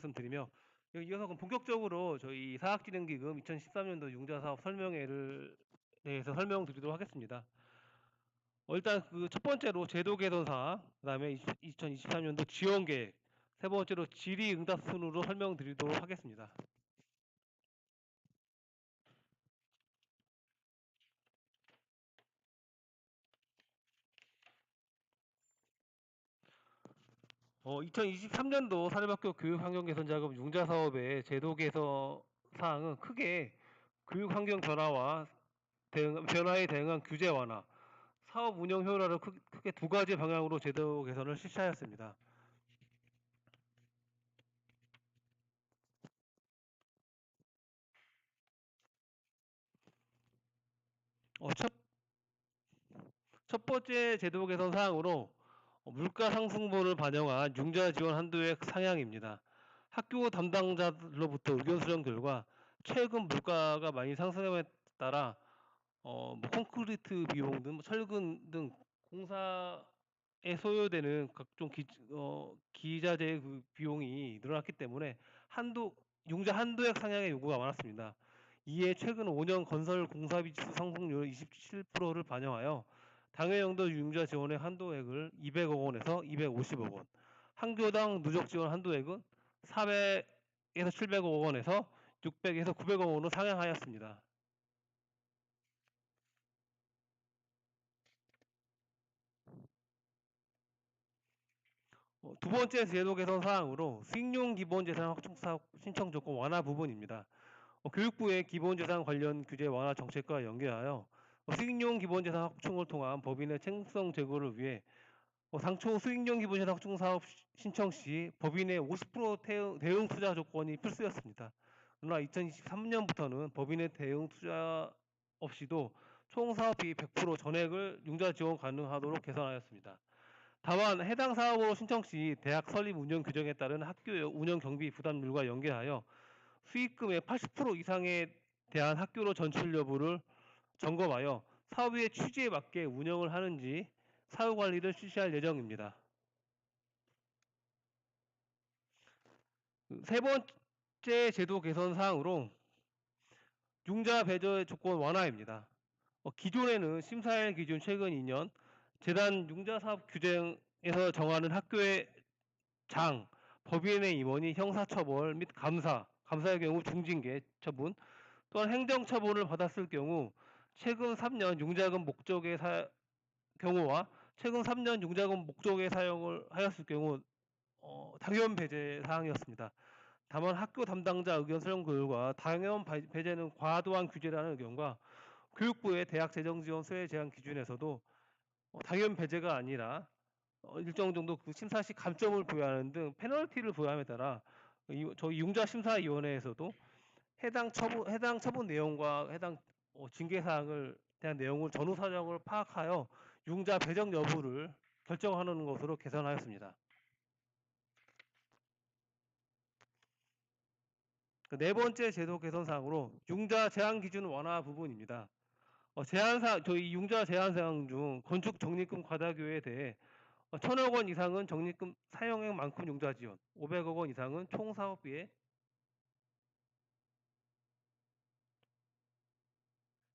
말씀드리며 이어서 그럼 본격적으로 저희 사학진흥기금 2013년도 융자사업 설명회를 대해서 설명드리도록 하겠습니다. 일단 그 첫 번째로 제도 개선 사항, 그다음에 2023년도 지원 계획, 세 번째로 질의응답 순으로 설명드리도록 하겠습니다. 어, 2023년도 사립학교 교육환경개선자금 융자사업의 제도 개선 사항은 크게 교육환경 변화와 변화에 대응한 규제 완화, 사업 운영 효율화를 크게 두 가지 방향으로 제도 개선을 실시하였습니다. 첫 번째 제도 개선 사항으로 물가 상승분을 반영한 융자 지원 한도액 상향입니다. 학교 담당자들로부터 의견 수렴 결과 최근 물가가 많이 상승함에 따라 뭐 콘크리트 비용 등 철근 등 공사에 소요되는 각종 기자재 그 비용이 늘어났기 때문에 융자 한도액 상향의 요구가 많았습니다. 이에 최근 5년 건설 공사비 지수 상승률 27%를 반영하여 당해연도 융자 지원의 한도액을 200억 원에서 250억 원, 한 교당 누적 지원 한도액은 400에서 700억 원에서 600에서 900억 원으로 상향하였습니다. 두 번째 제도 개선 사항으로 수익용 기본재산 확충 사업 신청 조건 완화 부분입니다. 교육부의 기본재산 관련 규제 완화 정책과 연계하여 수익용 기본재산 확충을 통한 법인의 책임성 제고를 위해 당초 수익용 기본재산 확충 사업 신청 시 법인의 50% 대응 투자 조건이 필수였습니다. 그러나 2023년부터는 법인의 대응 투자 없이도 총 사업비 100% 전액을 융자 지원 가능하도록 개선하였습니다. 다만 해당 사업으로 신청 시 대학 설립 운영 규정에 따른 학교 운영 경비 부담률과 연계하여 수익금의 80% 이상에 대한 학교로 전출 여부를 점검하여 사업의 취지에 맞게 운영을 하는지 사후 관리를 실시할 예정입니다. 세 번째 제도 개선 사항으로 융자 배제 조건 완화입니다. 기존에는 심사일 기준 최근 2년 재단 융자 사업 규정에서 정하는 학교의 장, 법인의 임원이 형사처벌 및 감사의 경우 중징계 처분, 또한 행정처분을 받았을 경우 최근 3년 융자금 목적의 경우와 최근 3년 융자금 목적의 사용을 하였을 경우 당연 배제 사항이었습니다. 다만 학교 담당자 의견 수렴 결과 당연 배제는 과도한 규제라는 의견과 교육부의 대학 재정 지원 수혜 제한 기준에서도 당연 배제가 아니라 일정 정도 그 심사 시 감점을 부여하는 등 페널티를 부여함에 따라 저희 융자심사위원회에서도 해당 처분 내용과 해당 징계 사항을 대한 내용을 전후 사정을 파악하여 융자 배정 여부를 결정하는 것으로 개선하였습니다. 네 번째 제도 개선 사항으로 융자 제한 기준 완화 부분입니다. 저희 융자 제한 사항 중 건축 적립금 과다교에 대해 1,000억 원 이상은 적립금 사용액만큼 융자 지원, 500억 원 이상은 총 사업비의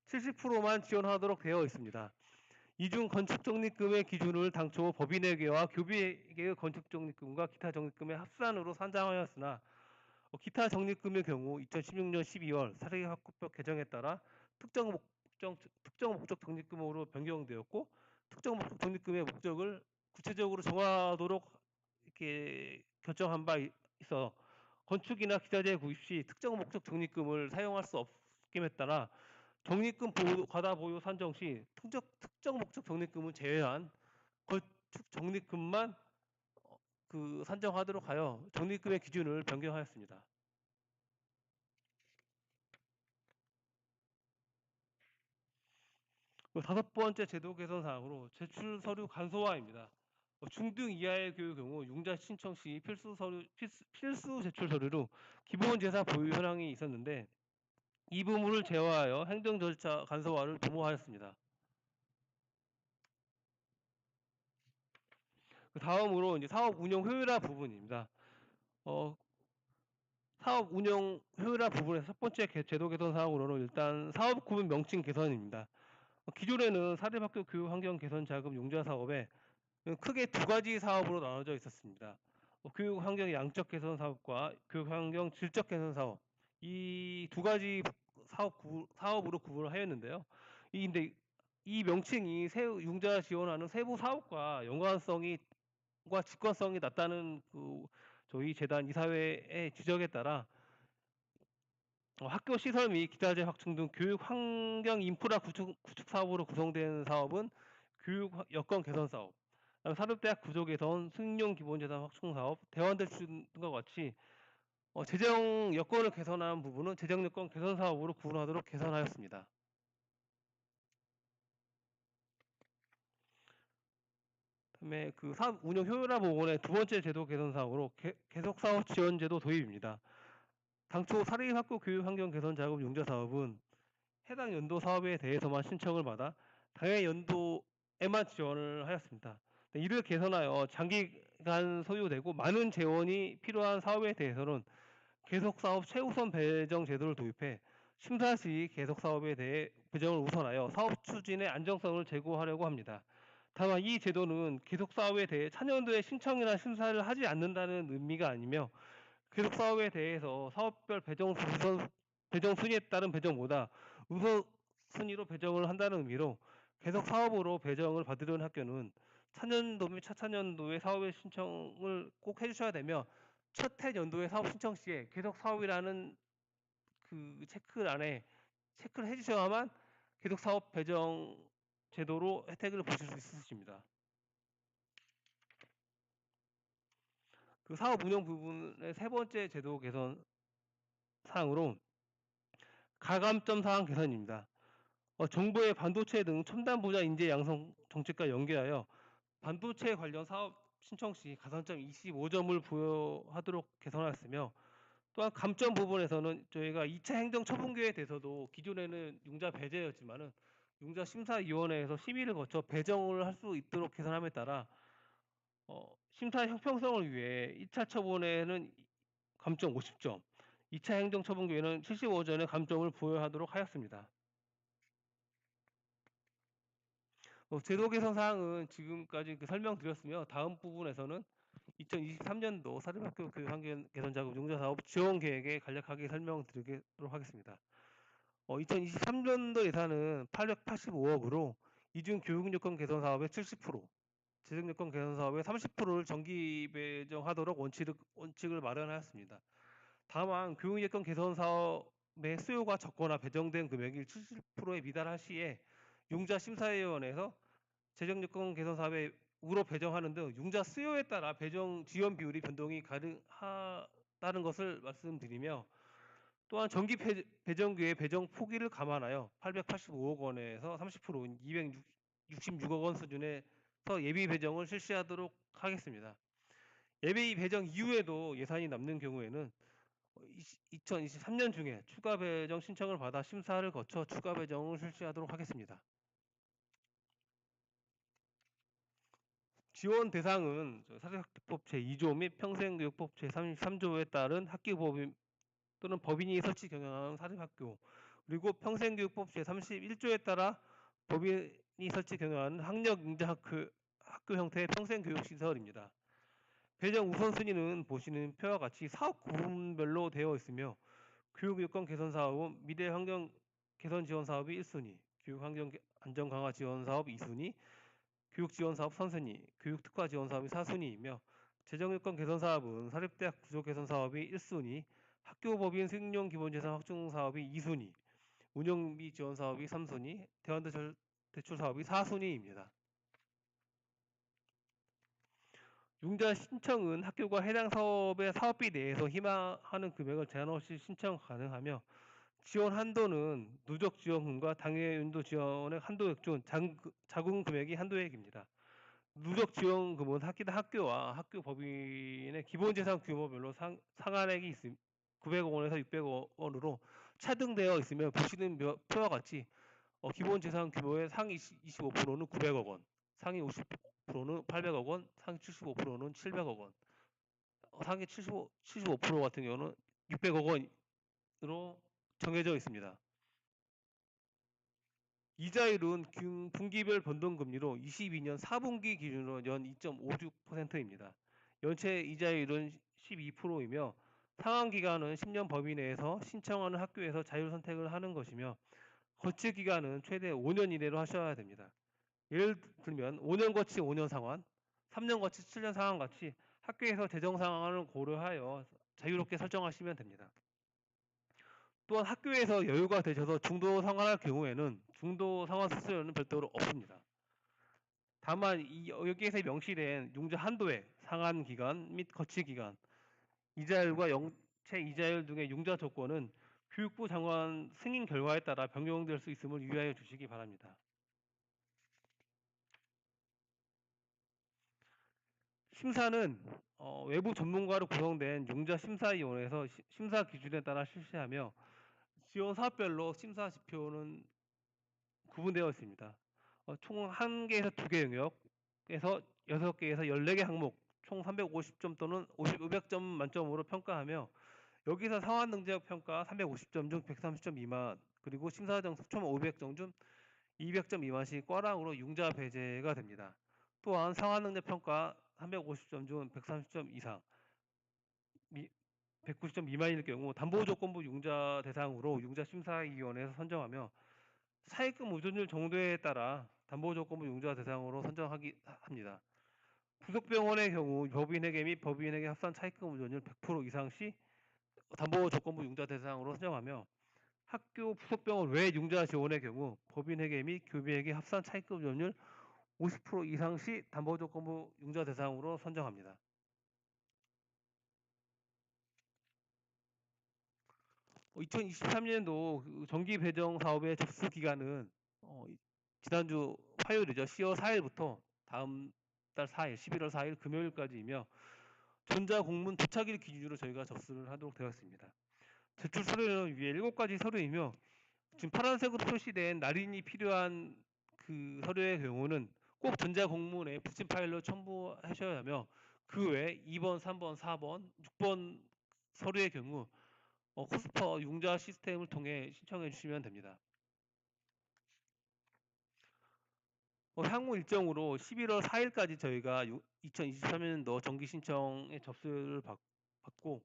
70%만 지원하도록 되어 있습니다. 이중 건축 적립금의 기준을 당초 법인회계와 교비회계의 건축 적립금과 기타 적립금의 합산으로 산정하였으나 기타 적립금의 경우 2016년 12월 사립학교법 개정에 따라 특정 목적 적립금으로 변경되었고 특정 목적 적립금의 목적을 구체적으로 정하도록 이렇게 결정한 바 있어 건축이나 기자재 구입 시 특정 목적 적립금을 사용할 수 없음에 따라 적립금 과다 보유 산정 시 특정 목적 적립금은 제외한 건축 적립금만 산정하도록 하여 적립금의 기준을 변경하였습니다. 다섯 번째 제도 개선 사항으로 제출 서류 간소화입니다. 중등 이하의 교육 경우 융자 신청 시 필수 제출 서류로 기본 재사 보유 현황이 있었는데 이 부분을 제어하여 행정 절차 간소화를 도모하였습니다. 그 다음으로 이제 사업 운영 효율화 부분입니다. 사업 운영 효율화 부분에서 첫 번째 제도 개선 사항으로는 일단 사업 구분 명칭 개선입니다. 기존에는 사립학교 교육 환경 개선 자금 융자 사업에 크게 두 가지 사업으로 나눠져 있었습니다. 교육 환경 양적 개선 사업과 교육 환경 질적 개선 사업, 이 두 가지 사업으로 구분을 하였는데요. 근데 이 명칭이 융자 지원하는 세부 사업과 연관성과 직관성이 낮다는 저희 재단 이사회의 지적에 따라 학교 시설 및 기타재 확충 등 교육 환경 인프라 구축 사업으로 구성된 사업은 교육 여건 개선 사업, 그다음에 사립대학 구조 개선, 수익용 기본재산 확충 사업, 대환대출 등과 같이 재정 여건을 개선한 부분은 재정 여건 개선 사업으로 구분하도록 개선하였습니다. 그다음에 사업 운영 효율화 보건의 두 번째 제도 개선 사업으로 계속 사업 지원 제도 도입입니다. 당초 사립학교 교육 환경 개선 자금 융자 사업은 해당 연도 사업에 대해서만 신청을 받아 당해 연도에만 지원을 하였습니다. 이를 개선하여 장기간 소요되고 많은 재원이 필요한 사업에 대해서는 계속사업 최우선 배정 제도를 도입해 심사 시 계속사업에 대해 배정을 우선하여 사업 추진의 안정성을 제고하려고 합니다. 다만 이 제도는 계속사업에 대해 차년도에 신청이나 심사를 하지 않는다는 의미가 아니며 계속사업에 대해서 사업별 배정 순위에 따른 배정보다 우선순위로 배정을 한다는 의미로 계속사업으로 배정을 받으려는 학교는 차년도 및 차차년도에 사업의 신청을 꼭 해주셔야 되며 첫 해년도에 사업 신청 시에 계속사업이라는 체크란에 체크를 해주셔야만 계속사업 배정 제도로 혜택을 보실 수 있으십니다. 사업 운영 부분의 세 번째 제도 개선 사항으로 가감점 사항 개선입니다. 정부의 반도체 등 첨단 분야 인재 양성 정책과 연계하여 반도체 관련 사업 신청 시 가산점 25점을 부여하도록 개선하였으며 또한 감점 부분에서는 저희가 2차 행정 처분계에 대해서도 기존에는 융자 배제였지만은 융자 심사위원회에서 심의를 거쳐 배정을 할 수 있도록 개선함에 따라 심사 형평성을 위해 1차 처분에는 감점 50점, 2차 행정 처분계에는 75점의 감점을 부여하도록 하였습니다. 제도 개선 사항은 지금까지 설명드렸으며 다음 부분에서는 2023년도 사립학교 교육 환경 개선 자금 융자 사업 지원 계획에 간략하게 설명드리도록 하겠습니다. 2023년도 예산은 885억으로 이중 교육 여건 개선 사업의 70%, 재정 여건 개선 사업의 30%를 정기 배정하도록 원칙을 마련하였습니다. 다만 교육 여건 개선 사업의 수요가 적거나 배정된 금액이 70%에 미달할 시에 융자 심사위원회에서 재정 여건 개선 사업에 우로 배정하는 등 융자 수요에 따라 배정 지원 비율이 변동이 가능하다는 것을 말씀드리며 또한 정기 배정규의 배정 포기를 감안하여 885억 원에서 30%인 266억 원 수준에서 예비 배정을 실시하도록 하겠습니다. 예비 배정 이후에도 예산이 남는 경우에는 2023년 중에 추가 배정 신청을 받아 심사를 거쳐 추가 배정을 실시하도록 하겠습니다. 지원 대상은 사립학교법 제2조 및 평생교육법 제33조에 따른 학교법인 또는 법인이 설치 경영하는 사립학교, 그리고 평생교육법 제31조에 따라 법인이 설치 경영하는 학력인재학교 형태의 평생교육시설입니다. 배정 우선순위는 보시는 표와 같이 사업 구분별로 되어 있으며 교육여건 개선 사업은 미래환경 개선 지원 사업이 1순위, 교육환경 안전 강화 지원 사업 2순위, 교육지원사업 3순위, 교육특화 지원사업이 4순위이며 재정여건 개선 사업은 사립대학 구조 개선 사업이 1순위, 학교법인 수익용 기본재산 확충 사업이 2순위, 운영비 지원 사업이 3순위, 대환대출 사업이 4순위입니다. 융자 신청은 학교가 해당 사업의 사업비 내에서 희망하는 금액을 제한 없이 신청 가능하며 지원 한도는 누적 지원금과 당해 연도 지원의 한도액 중 자금 금액이 한도액입니다. 누적 지원금은 학교와 학교 법인의 기본재산 규모별로 상한액이 900억 원에서 600억 원으로 차등되어 있으며 보시는 표와 같이 기본재산 규모의 상위 25%는 900억 원, 상위 50%는 800억 원, 상위 75%는 700억 원, 상위 75% 같은 경우는 600억 원으로 정해져 있습니다. 이자율은 분기별 변동금리로 22년 4분기 기준으로 연 2.56%입니다. 연체 이자율은 12%이며 상환 기간은 10년 범위 내에서 신청하는 학교에서 자율 선택을 하는 것이며 거치 기간은 최대 5년 이내로 하셔야 됩니다. 예를 들면 5년 거치 5년 상환, 3년 거치 7년 상환 같이 학교에서 재정 상황을 고려하여 자유롭게 설정하시면 됩니다. 또한 학교에서 여유가 되셔서 중도 상환할 경우에는 중도 상환 수수료는 별도로 없습니다. 다만 여기에서 명시된 융자 한도액, 상환 기간 및 거치 기간, 이자율과 영체 이자율 등의 융자 조건은 교육부 장관 승인 결과에 따라 변경될 수 있음을 유의하여 주시기 바랍니다. 심사는 외부 전문가로 구성된 융자 심사위원회에서 심사 기준에 따라 실시하며 지원 사업별로 심사 지표는 구분되어 있습니다. 총 1개에서 2개 영역에서 6개에서 14개 항목 총 350점 또는 500점 만점으로 평가하며 여기서 상환 능력 평가 350점 중 130점 미만 그리고 심사 점수 1500점 중 200점 미만 시 꽈랑으로 융자 배제가 됩니다. 또한 상환 능력 평가 350점 중 130점 이상 190점 미만일 경우 담보조건부 융자 대상으로 융자심사위원회에서 선정하며 차입금 의존율 정도에 따라 담보조건부 융자 대상으로 선정합니다. 부속병원의 경우 법인회계 및 법인회계 합산 차입금 의존율 100% 이상 시 담보조건부 융자 대상으로 선정하며 학교 부속병원 외 융자 지원의 경우 법인회계 및 교비회계 합산 차입금 의존율 50% 이상 시 담보조건부 융자 대상으로 선정합니다. 2023년도 정기 배정 사업의 접수 기간은 지난주 화요일이죠. 10월 4일부터 다음 달 4일, 11월 4일 금요일까지이며 전자공문 도착일 기준으로 저희가 접수를 하도록 되었습니다. 제출 서류는 위에 7가지 서류이며 지금 파란색으로 표시된 날인이 필요한 그 서류의 경우는 꼭 전자공문에 붙인 파일로 첨부하셔야 하며 그 외에 2번, 3번, 4번, 6번 서류의 경우 코스퍼 융자 시스템을 통해 신청해 주시면 됩니다. 향후 일정으로 11월 4일까지 저희가 2023년도 정기 신청의 접수를 받고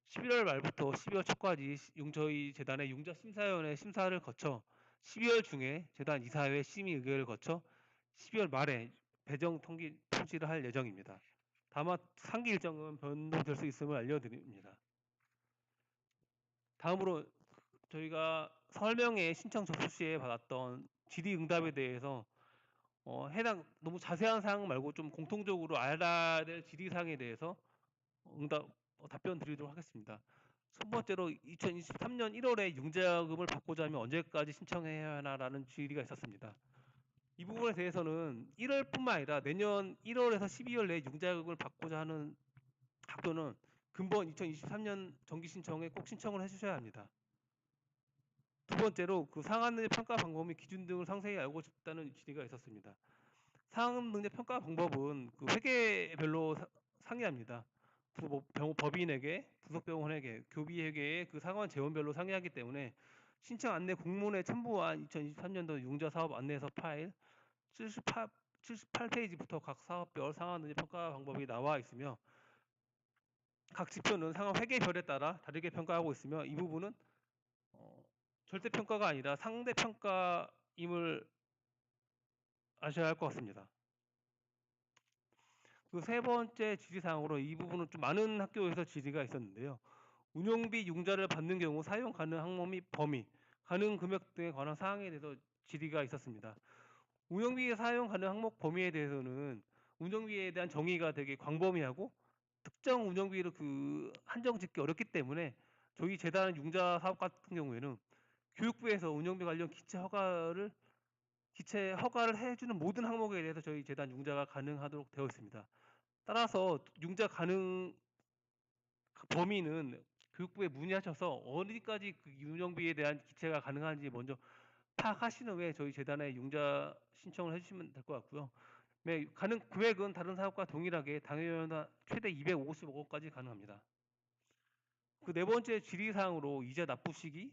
11월 말부터 12월 초까지 저희 재단의 융자 심사위원회 심사를 거쳐 12월 중에 재단 이사회 심의 의결을 거쳐 12월 말에 배정 통지를 할 예정입니다. 다만 상기 일정은 변동될 수 있음을 알려드립니다. 다음으로 저희가 설명회 신청 접수 시에 받았던 질의응답에 대해서 해당 너무 자세한 사항 말고 좀 공통적으로 알아야 될 질의사항에 대해서 답변 드리도록 하겠습니다. 첫 번째로 2023년 1월에 융자금을 받고자 하면 언제까지 신청해야 하나라는 질의가 있었습니다. 이 부분에 대해서는 1월뿐만 아니라 내년 1월에서 12월 내에 융자금을 받고자 하는 학교는 근본 2023년 정기 신청에 꼭 신청을 해주셔야 합니다. 두 번째로 그 상한 능력 평가 방법 및 기준 등을 상세히 알고 싶다는 질의가 있었습니다. 상한 능력 평가 방법은 그 회계별로 상이합니다. 법인에게, 부속병원에게, 교비회계의 그 상환 재원별로 상이하기 때문에 신청 안내 공문에 첨부한 2023년도 융자 사업 안내서 파일 78페이지부터 각 사업별 상환 능력 평가 방법이 나와 있으며 각 지표는 상환 회계별에 따라 다르게 평가하고 있으며 이 부분은 절대 평가가 아니라 상대 평가임을 아셔야 할 것 같습니다. 그 세 번째 질의사항으로 이 부분은 좀 많은 학교에서 질의가 있었는데요. 운영비 융자를 받는 경우 사용 가능 항목 및 범위, 가능 금액 등에 관한 사항에 대해서 질의가 있었습니다. 운영비 사용 가능 항목 범위에 대해서는 운영비에 대한 정의가 되게 광범위하고 특정 운영비를 한정 짓기 어렵기 때문에 저희 재단 융자 사업 같은 경우에는 교육부에서 운영비 관련 기체 허가를 해주는 모든 항목에 대해서 저희 재단 융자가 가능하도록 되어 있습니다. 따라서 융자 가능 범위는 교육부에 문의하셔서 어디까지 그 운영비에 대한 기체가 가능한지 먼저 파악하신 후에 저희 재단에 융자 신청을 해주시면 될 것 같고요. 네, 가능 금액은 다른 사업과 동일하게 당해연한 최대 250억 원까지 가능합니다. 그 네 번째 질의사항으로 이자 납부 시기,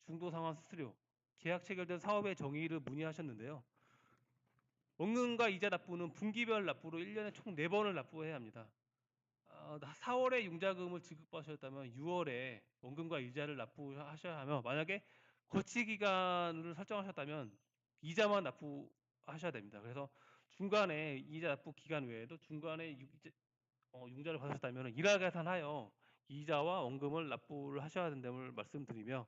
중도 상환 수수료, 계약 체결된 사업의 정의를 문의하셨는데요. 원금과 이자 납부는 분기별 납부로 1년에 총 4번을 납부해야 합니다. 4월에 융자금을 지급하셨다면 6월에 원금과 이자를 납부하셔야 하며, 만약에 거치 기간을 설정하셨다면 이자만 납부하셔야 됩니다. 그래서 중간에 이자 납부 기간 외에도 중간에 융자를 받으셨다면 일하계산하여 이자와 원금을 납부를 하셔야 된다는 말씀드리며,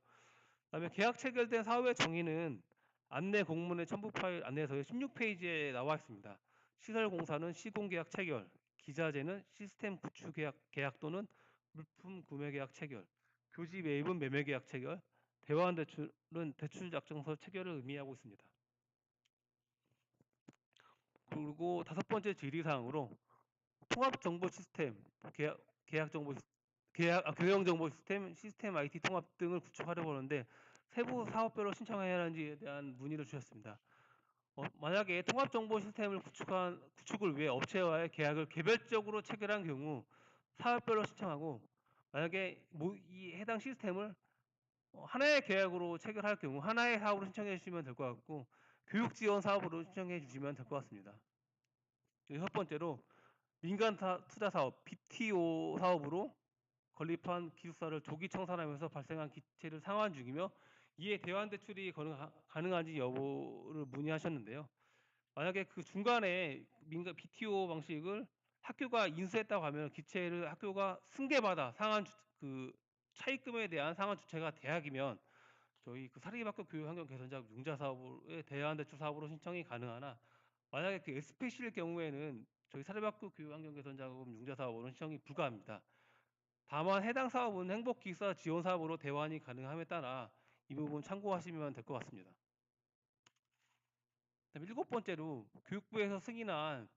그다음에 계약 체결된 사업의 정의는 안내 공문의 첨부 파일 안내서의 16페이지에 나와 있습니다. 시설공사는 시공계약 체결, 기자재는 시스템 구축 계약 또는 물품 구매 계약 체결, 교지 매입은 매매 계약 체결, 대환 대출은 대출 약정서 체결을 의미하고 있습니다. 그리고 다섯 번째 질의사항으로 통합정보 시스템, 경영정보 시스템 IT 통합 등을 구축하려고 하는데 세부 사업별로 신청해야 하는지에 대한 문의를 주셨습니다. 만약에 통합정보 시스템을 구축을 위해 업체와의 계약을 개별적으로 체결한 경우 사업별로 신청하고, 만약에 이 해당 시스템을 하나의 계약으로 체결할 경우 하나의 사업으로 신청해 주시면 될 것 같고, 교육 지원 사업으로 신청해 주시면 될 것 같습니다. 첫 번째로 민간 투자 사업 BTO 사업으로 건립한 기숙사를 조기 청산하면서 발생한 기체를 상환 중이며 이에 대환 대출이 가능한지 여부를 문의하셨는데요. 만약에 그 중간에 민간 BTO 방식을 학교가 인수했다고 하면 기체를 학교가 승계받아 상환 그 차입금에 대한 상환 주체가 대학이면 저희 그 사립학교 교육환경 개선자금 융자 사업의 대환 대출 사업으로 신청이 가능하나, 만약에 그 SPC일 경우에는 저희 사립학교 교육환경 개선자금 융자 사업으로는 신청이 불가합니다. 다만 해당 사업은 행복기숙사 지원 사업으로 대환이 가능함에 따라 이 부분 참고하시면 될 것 같습니다. 그다음에 일곱 번째로 교육부에서 승인한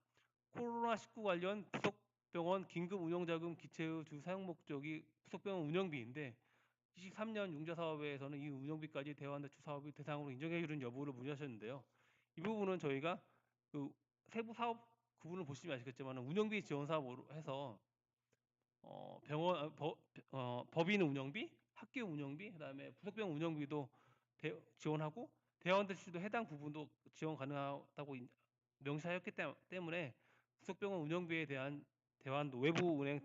코로나19 관련 부속병원 긴급 운영자금 기체의 주 사용 목적이 부속병원 운영비인데 23년 융자 사업에서는 이 운영비까지 대환대출 사업의 대상으로 인정해 주는 여부를 문의하셨는데요. 이 부분은 저희가 그 세부 사업 구분을 보시면 아시겠지만 운영비 지원 사업으로 해서 법인 운영비, 학교 운영비, 그다음에 부속병원 운영비도 지원하고 대환대출도 해당 부분도 지원 가능하다고 명시하였기 때문에 부속병원 운영비에 대한 대환도 외부 은행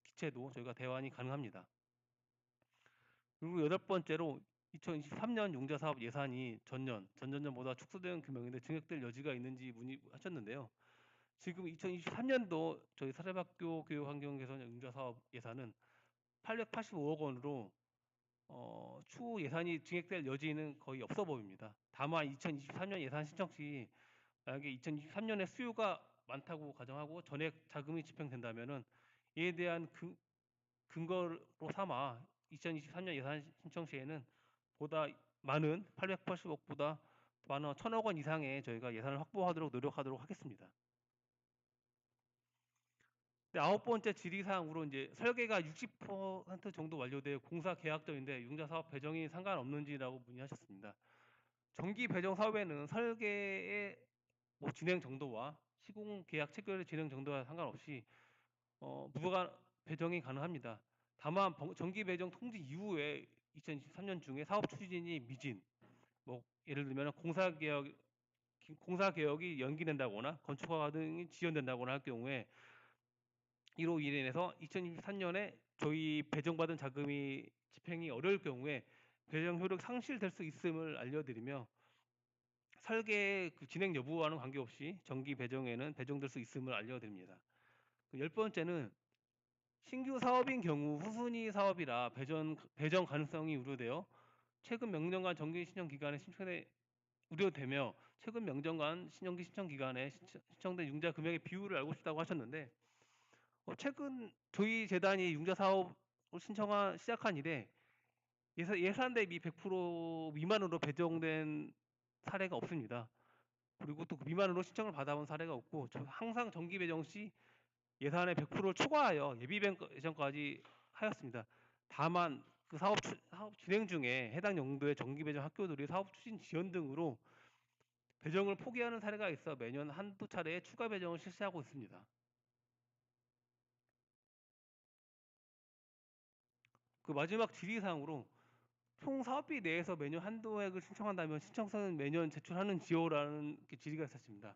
기체도 저희가 대환이 가능합니다. 그리고 여덟 번째로 2023년 융자 사업 예산이 전년보다 축소된 금액인데 증액될 여지가 있는지 문의하셨는데요. 지금 2023년도 저희 사립학교 교육환경 개선 융자 사업 예산은 885억 원으로 추후 예산이 증액될 여지는 거의 없어 보입니다. 다만 2023년 예산 신청 시 만약에 2023년에 수요가 많다고 가정하고 전액 자금이 집행된다면은 이에 대한 근거로 삼아 2023년 예산 신청 시에는 보다 많은 880억보다 많은 1,000억 원 이상의 저희가 예산을 확보하도록 노력하도록 하겠습니다. 아홉 번째 질의사항으로 이제 설계가 60% 정도 완료되어 공사 계약점인데 융자 사업 배정이 상관없는지라고 문의하셨습니다. 정기 배정 사업에는 설계의 진행 정도와 시공 계약 체결의 진행 정도와 상관없이 무허가 배정이 가능합니다. 다만 정기 배정 통지 이후에 2023년 중에 사업 추진이 미진, 예를 들면 공사 개혁이 연기된다거나 건축허가 등이 지연된다거나 할 경우에 이로 인해서 2023년에 저희 배정받은 자금이 집행이 어려울 경우에 배정 효력 상실될 수 있음을 알려드리며, 설계 진행 여부와는 관계없이 정기 배정에는 배정될 수 있음을 알려드립니다. 열 번째는 신규 사업인 경우 후순위 사업이라 배정 가능성이 우려되어 최근 명령관 정기 신청 기간에 신청에 우려되며 최근 명령관 정기 신청 기간에 신청된 융자 금액의 비율을 알고 싶다고 하셨는데, 최근 저희 재단이 융자 사업을 시작한 이래 예산 대비 100% 미만으로 배정된 사례가 없습니다. 그리고 또 미만으로 신청을 받아온 사례가 없고 항상 정기 배정 시 예산의 100%를 초과하여 예비 배정까지 하였습니다. 다만 그 사업 진행 중에 해당 연도의 정기 배정 학교들이 사업 추진 지연 등으로 배정을 포기하는 사례가 있어 매년 한두 차례의 추가 배정을 실시하고 있습니다. 그 마지막 질의사항으로 총 사업비 내에서 매년 한도액을 신청한다면 신청서는 매년 제출하는 지요라는 질의가 있었습니다.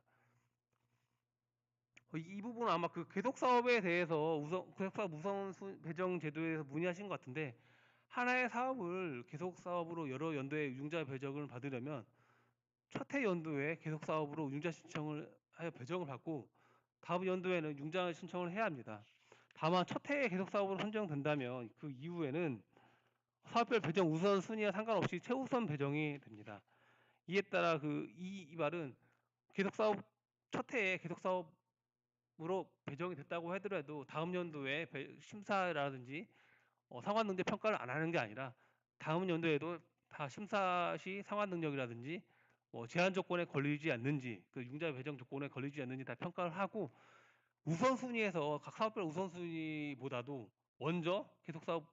이 부분은 아마 그 계속 사업에 대해서 계속 사업 우선 배정 제도에서 문의하신 것 같은데, 하나의 사업을 계속 사업으로 여러 연도에 융자 배정을 받으려면 첫 해 연도에 계속 사업으로 융자 신청을 하여 배정을 받고 다음 연도에는 융자 신청을 해야 합니다. 다만 첫 해에 계속 사업으로 선정된다면 그 이후에는 사업별 배정 우선순위와 상관없이 최우선 배정이 됩니다. 이에 따라 이 말은 계속 사업 첫 해에 계속 사업으로 배정이 됐다고 하더라도 다음 연도에 심사라든지 상환 능력 평가를 안 하는 게 아니라 다음 연도에도 다 심사 시 상환 능력이라든지 제한 조건에 걸리지 않는지, 그 융자 배정 조건에 걸리지 않는지 다 평가를 하고, 우선순위에서 각 사업별 우선순위보다도 먼저 계속 사업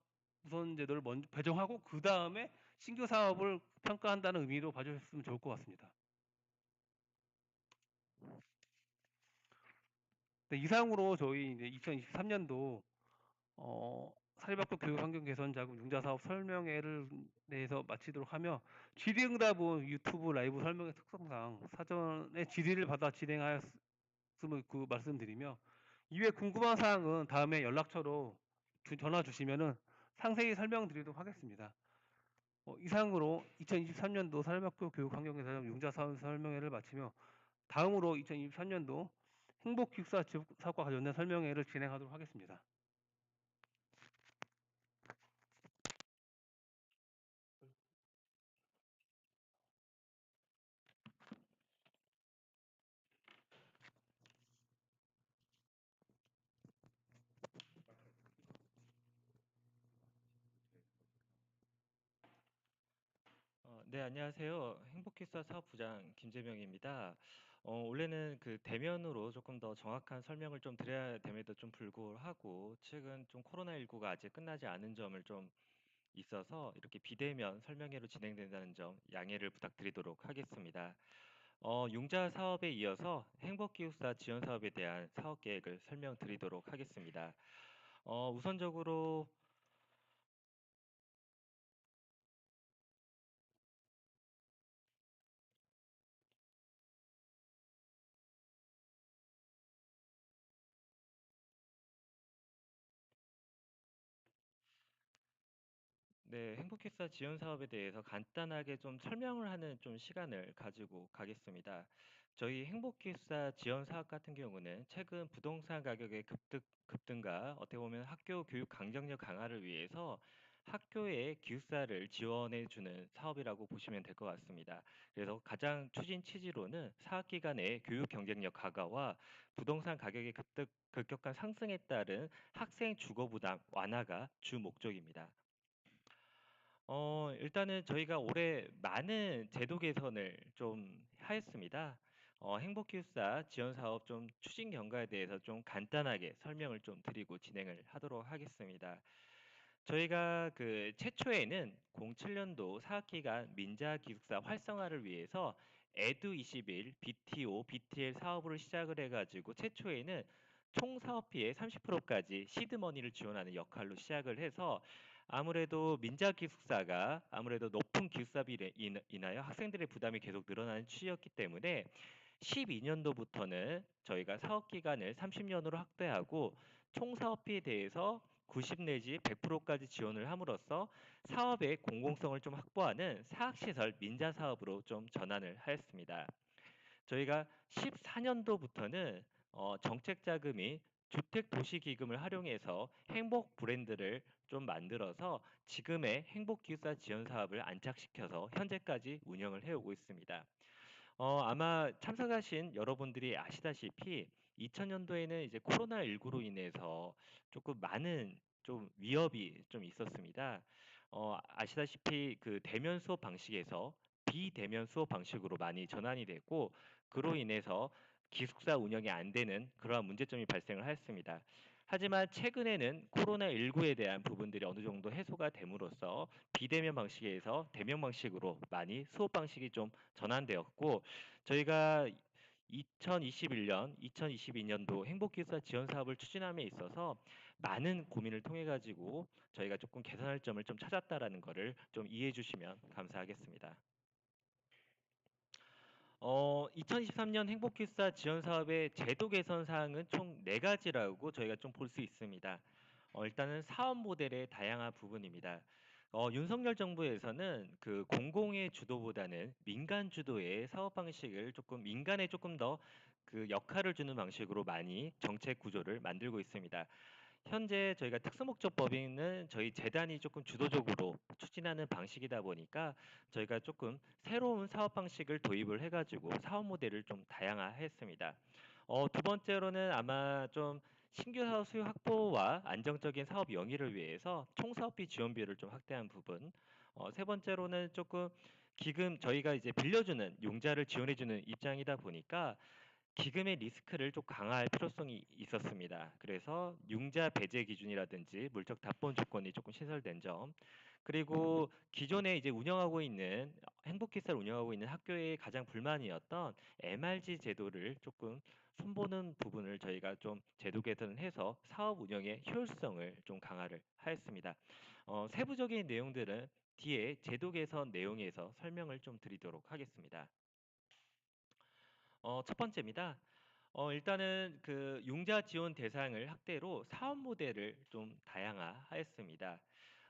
우선 제도를 먼저 배정하고 그 다음에 신규 사업을 평가한다는 의미로 봐주셨으면 좋을 것 같습니다. 네, 이상으로 저희 이제 2023년도 사립학교 교육 환경 개선 자금 융자 사업 설명회를 내에서 마치도록 하며, 질의응답은 유튜브 라이브 설명회 특성상 사전에 질의를 받아 진행하였음을 말씀드리며, 이외 궁금한 사항은 다음에 연락처로 전화 주시면은 상세히 설명드리도록 하겠습니다. 이상으로 2023년도 사립학교 교육 환경 개선 융자 사업 설명회를 마치며, 다음으로 2023년도 행복기숙사 사업과 관련된 설명회를 진행하도록 하겠습니다. 네, 안녕하세요. 행복기숙사 사업부장 김재명입니다. 원래는 그 대면으로 조금 더 정확한 설명을 좀 드려야 됨에도 좀 불구하고 최근 좀 코로나19가 아직 끝나지 않은 점을 좀 있어서 이렇게 비대면 설명회로 진행된다는 점 양해를 부탁드리도록 하겠습니다. 융자 사업에 이어서 행복기숙사 지원 사업에 대한 사업 계획을 설명드리도록 하겠습니다. 우선적으로 네, 행복기숙사 지원 사업에 대해서 간단하게 좀 설명을 하는 좀 시간을 가지고 가겠습니다. 저희 행복기숙사 지원 사업 같은 경우는 최근 부동산 가격의 급등과 어떻게 보면 학교 교육 강정력 강화를 위해서 학교에 기숙사를 지원해 주는 사업이라고 보시면 될 것 같습니다. 그래서 가장 추진 취지로는 사학 기간의 교육 경쟁력 강화와 부동산 가격의 급격한 상승에 따른 학생 주거 부담 완화가 주 목적입니다. 일단은 저희가 올해 많은 제도 개선을 좀 하였습니다. 행복기숙사 지원 사업 좀 추진 경과에 대해서 좀 간단하게 설명을 좀 드리고 진행을 하도록 하겠습니다. 저희가 그 최초에는 07년도 사학기간 민자 기숙사 활성화를 위해서 에두 21 BTO, BTL 사업으로 시작을 해가지고 최초에는 총 사업비의 30%까지 시드머니를 지원하는 역할로 시작을 해서 아무래도 민자 기숙사가 아무래도 높은 기숙사비로 인하여 학생들의 부담이 계속 늘어나는 추이였기 때문에 12년도부터는 저희가 사업 기간을 30년으로 확대하고 총 사업비에 대해서 90 내지 100%까지 지원을 함으로써 사업의 공공성을 좀 확보하는 사학시설 민자 사업으로 좀 전환을 하였습니다. 저희가 14년도부터는 정책 자금이 주택도시기금을 활용해서 행복 브랜드를 좀 만들어서 지금의 행복기숙사 지원 사업을 안착시켜서 현재까지 운영을 해오고 있습니다. 아마 참석하신 여러분들이 아시다시피 2000년도에는 이제 코로나19로 인해서 조금 많은 좀 위협이 좀 있었습니다. 아시다시피 그 대면 수업 방식에서 비대면 수업 방식으로 많이 전환이 됐고 그로 인해서 기숙사 운영이 안 되는 그러한 문제점이 발생을 하였습니다. 하지만 최근에는 코로나19에 대한 부분들이 어느 정도 해소가 됨으로써 비대면 방식에서 대면 방식으로 많이 수업 방식이 좀 전환되었고 저희가 2021년, 2022년도 행복기숙사 지원 사업을 추진함에 있어서 많은 고민을 통해 가지고 저희가 조금 개선할 점을 좀 찾았다라는 거를 좀 이해해 주시면 감사하겠습니다. 2023년 행복길사 지원 사업의 제도 개선 사항은 총 4가지라고 저희가 좀 볼 수 있습니다. 일단은 사업 모델의 다양한 부분입니다. 윤석열 정부에서는 그 공공의 주도보다는 민간 주도의 사업 방식을 조금 민간에 조금 더 그 역할을 주는 방식으로 많이 정책 구조를 만들고 있습니다. 현재 저희가 특수목적법인은 저희 재단이 조금 주도적으로 추진하는 방식이다 보니까 저희가 조금 새로운 사업 방식을 도입을 해가지고 사업 모델을 좀 다양화했습니다. 두 번째로는 아마 좀 신규 사업 수요 확보와 안정적인 사업 영위를 위해서 총사업비 지원비를 좀 확대한 부분. 세 번째로는 조금 기금 저희가 이제 빌려주는 용자를 지원해주는 입장이다 보니까 기금의 리스크를 좀 강화할 필요성이 있었습니다. 그래서 융자 배제 기준이라든지 물적 답본 조건이 조금 신설된 점, 그리고 기존에 이제 운영하고 있는 행복기사를 운영하고 있는 학교의 가장 불만이었던 MRG 제도를 조금 손보는 부분을 저희가 좀 제도 개선을 해서 사업 운영의 효율성을 좀 강화를 하였습니다. 세부적인 내용들은 뒤에 제도 개선 내용에서 설명을 좀 드리도록 하겠습니다. 첫 번째입니다. 일단은 그 융자 지원 대상을 확대로 사업 모델을 좀 다양화하였습니다.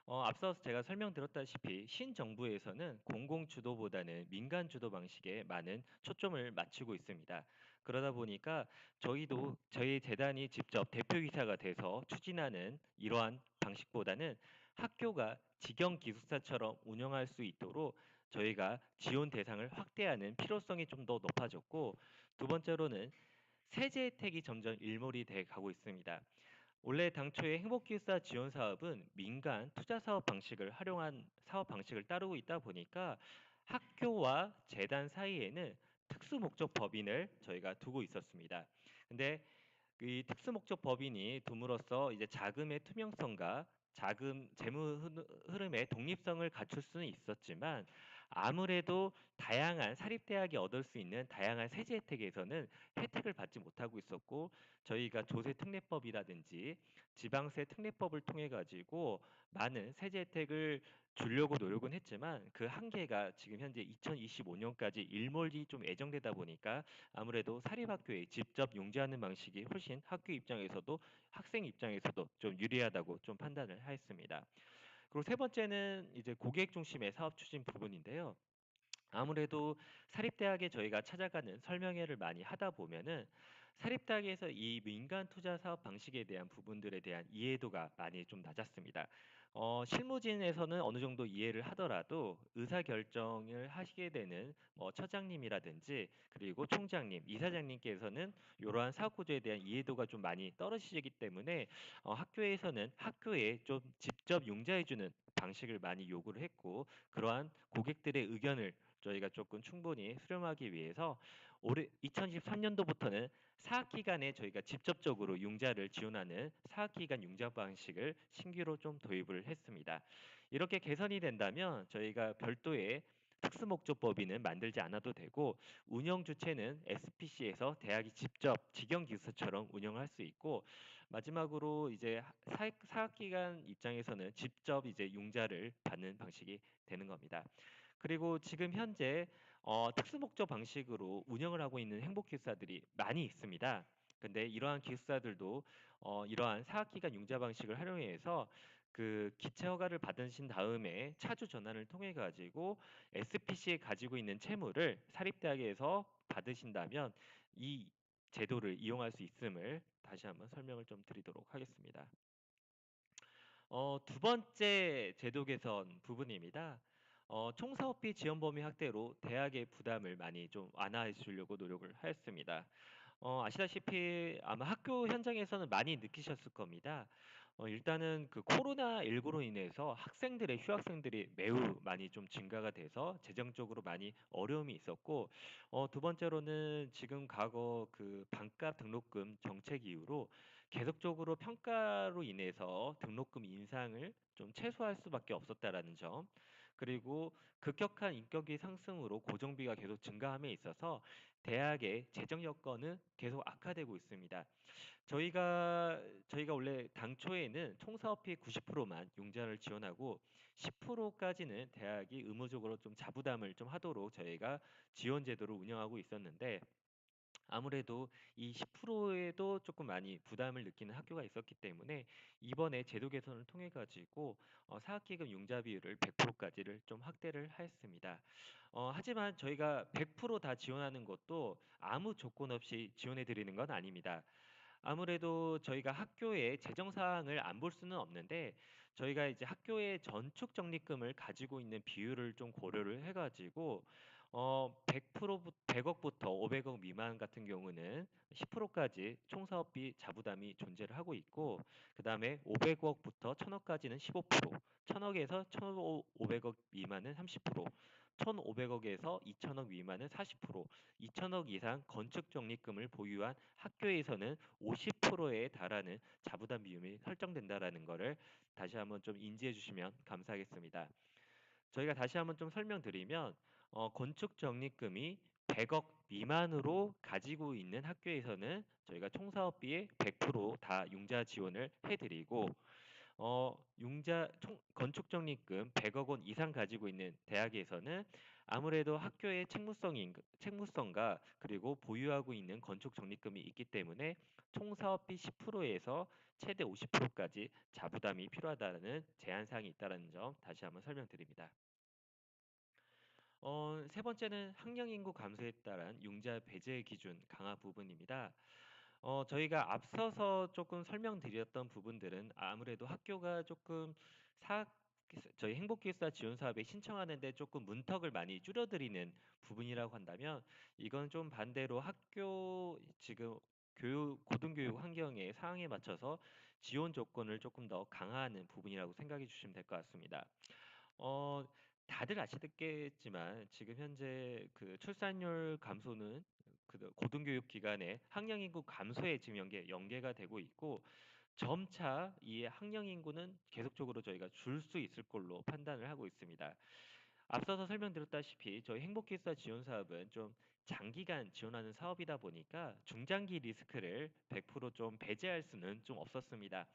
앞서 제가 설명드렸다시피 신정부에서는 공공 주도보다는 민간 주도 방식에 많은 초점을 맞추고 있습니다. 그러다 보니까 저희도 저희 재단이 직접 대표이사가 돼서 추진하는 이러한 방식보다는 학교가 직영 기숙사처럼 운영할 수 있도록 저희가 지원 대상을 확대하는 필요성이 좀 더 높아졌고, 두 번째로는 세제 혜택이 점점 일몰이 돼 가고 있습니다. 원래 당초에 행복기숙사 지원 사업은 민간 투자 사업 방식을 활용한 사업 방식을 따르고 있다 보니까 학교와 재단 사이에는 특수 목적 법인을 저희가 두고 있었습니다. 근데 이 특수 목적 법인이 둠으로써 이제 자금의 투명성과 자금 재무 흐름의 독립성을 갖출 수는 있었지만 아무래도 다양한 사립대학이 얻을 수 있는 다양한 세제 혜택에서는 혜택을 받지 못하고 있었고, 저희가 조세 특례법이라든지 지방세 특례법을 통해 가지고 많은 세제 혜택을 주려고 노력은 했지만 그 한계가 지금 현재 2025년까지 일몰이 좀 예정되다 보니까 아무래도 사립학교에 직접 용지하는 방식이 훨씬 학교 입장에서도 학생 입장에서도 좀 유리하다고 좀 판단을 하였습니다. 그리고 세 번째는 이제 고객 중심의 사업 추진 부분인데요. 아무래도 사립대학에 저희가 찾아가는 설명회를 많이 하다 보면은 사립대학에서 이 민간 투자 사업 방식에 대한 부분들에 대한 이해도가 많이 좀 낮았습니다. 실무진에서는 어느 정도 이해를 하더라도 의사결정을 하시게 되는 뭐 처장님이라든지 그리고 총장님, 이사장님께서는 이러한 사업 구조에 대한 이해도가 좀 많이 떨어지기 때문에 학교에서는 학교에 좀 직접 융자해주는 방식을 많이 요구를 했고, 그러한 고객들의 의견을 저희가 조금 충분히 수렴하기 위해서 올해 2023년도부터는 사학기간에 저희가 직접적으로 융자를 지원하는 사학기간 융자 방식을 신규로 좀 도입을 했습니다. 이렇게 개선이 된다면 저희가 별도의 특수목적법인은 만들지 않아도 되고 운영 주체는 SPC에서 대학이 직접 직영 기숙사처럼 운영할 수 있고, 마지막으로 이제 사학기간 입장에서는 직접 이제 융자를 받는 방식이 되는 겁니다. 그리고 지금 현재 특수목적 방식으로 운영을 하고 있는 행복기숙사들이 많이 있습니다. 근데 이러한 기숙사들도 이러한 사학기간 융자 방식을 활용해서 그 기체 허가를 받으신 다음에 차주 전환을 통해 가지고 SPC에 가지고 있는 채무를 사립대학에서 받으신다면 이 제도를 이용할 수 있음을 다시 한번 설명을 좀 드리도록 하겠습니다. 두 번째 제도 개선 부분입니다. 총사업비 지원 범위 확대로 대학의 부담을 많이 좀 완화해 주려고 노력을 하였습니다. 아시다시피 아마 학교 현장에서는 많이 느끼셨을 겁니다. 일단은 그 코로나19로 인해서 학생들의 휴학생들이 매우 많이 좀 증가가 돼서 재정적으로 많이 어려움이 있었고, 두 번째로는 지금 과거 그 반값 등록금 정책 이후로 계속적으로 평가로 인해서 등록금 인상을 좀 최소화할 수밖에 없었다라는 점. 그리고 급격한 인건비 상승으로 고정비가 계속 증가함에 있어서 대학의 재정 여건은 계속 악화되고 있습니다. 저희가 원래 당초에는 총사업비 90%만 융자를 지원하고 10%까지는 대학이 의무적으로 좀 자부담을 좀 하도록 저희가 지원 제도를 운영하고 있었는데, 아무래도 이 10%에도 조금 많이 부담을 느끼는 학교가 있었기 때문에 이번에 제도 개선을 통해 가지고 사학기금 융자 비율을 100%까지를 좀 확대를 하였습니다. 하지만 저희가 100%다 지원하는 것도 아무 조건 없이 지원해 드리는 건 아닙니다. 아무래도 저희가 학교의 재정 사항을 안 볼 수는 없는데, 저희가 이제 학교의 전축 적립금을 가지고 있는 비율을 좀 고려를 해가지고 100억부터 500억 미만 같은 경우는 10%까지 총사업비 자부담이 존재를 하고 있고, 그 다음에 500억부터 1000억까지는 15%, 1000억에서 1500억 미만은 30%, 1500억에서 2000억 미만은 40%, 2000억 이상 건축 적립금을 보유한 학교에서는 50%에 달하는 자부담 비율이 설정된다라는 것을 다시 한번 좀 인지해 주시면 감사하겠습니다. 저희가 다시 한번 좀 설명드리면, 건축 적립금이 100억 미만으로 가지고 있는 학교에서는 저희가 총사업비의 100%다 융자 지원을 해드리고, 건축 적립금 100억 원 이상 가지고 있는 대학에서는 아무래도 학교의 책무성과 그리고 보유하고 있는 건축 적립금이 있기 때문에 총사업비 10%에서 최대 50%까지 자부담이 필요하다는 제한 사항이 있다는 점 다시 한번 설명드립니다. 세 번째는 학령 인구 감소에 따른 융자 배제 기준 강화 부분입니다. 저희가 앞서서 조금 설명드렸던 부분들은 아무래도 학교가 조금 사 저희 행복기숙사 지원 사업에 신청하는데 조금 문턱을 많이 줄여드리는 부분이라고 한다면, 이건 좀 반대로 학교 지금 고등교육 환경의 상황에 맞춰서 지원 조건을 조금 더 강화하는 부분이라고 생각해 주시면 될 것 같습니다. 어, 다들 아시겠지만 지금 현재 그 출산율 감소는 그 고등교육 기관의 학령 인구 감소에 지금 연계가 되고 있고, 점차 이 학령 인구는 계속적으로 저희가 줄 수 있을 걸로 판단을 하고 있습니다. 앞서서 설명드렸다시피 저희 행복기숙사 지원 사업은 좀 장기간 지원하는 사업이다 보니까 중장기 리스크를 100%좀 배제할 수는 좀 없었습니다.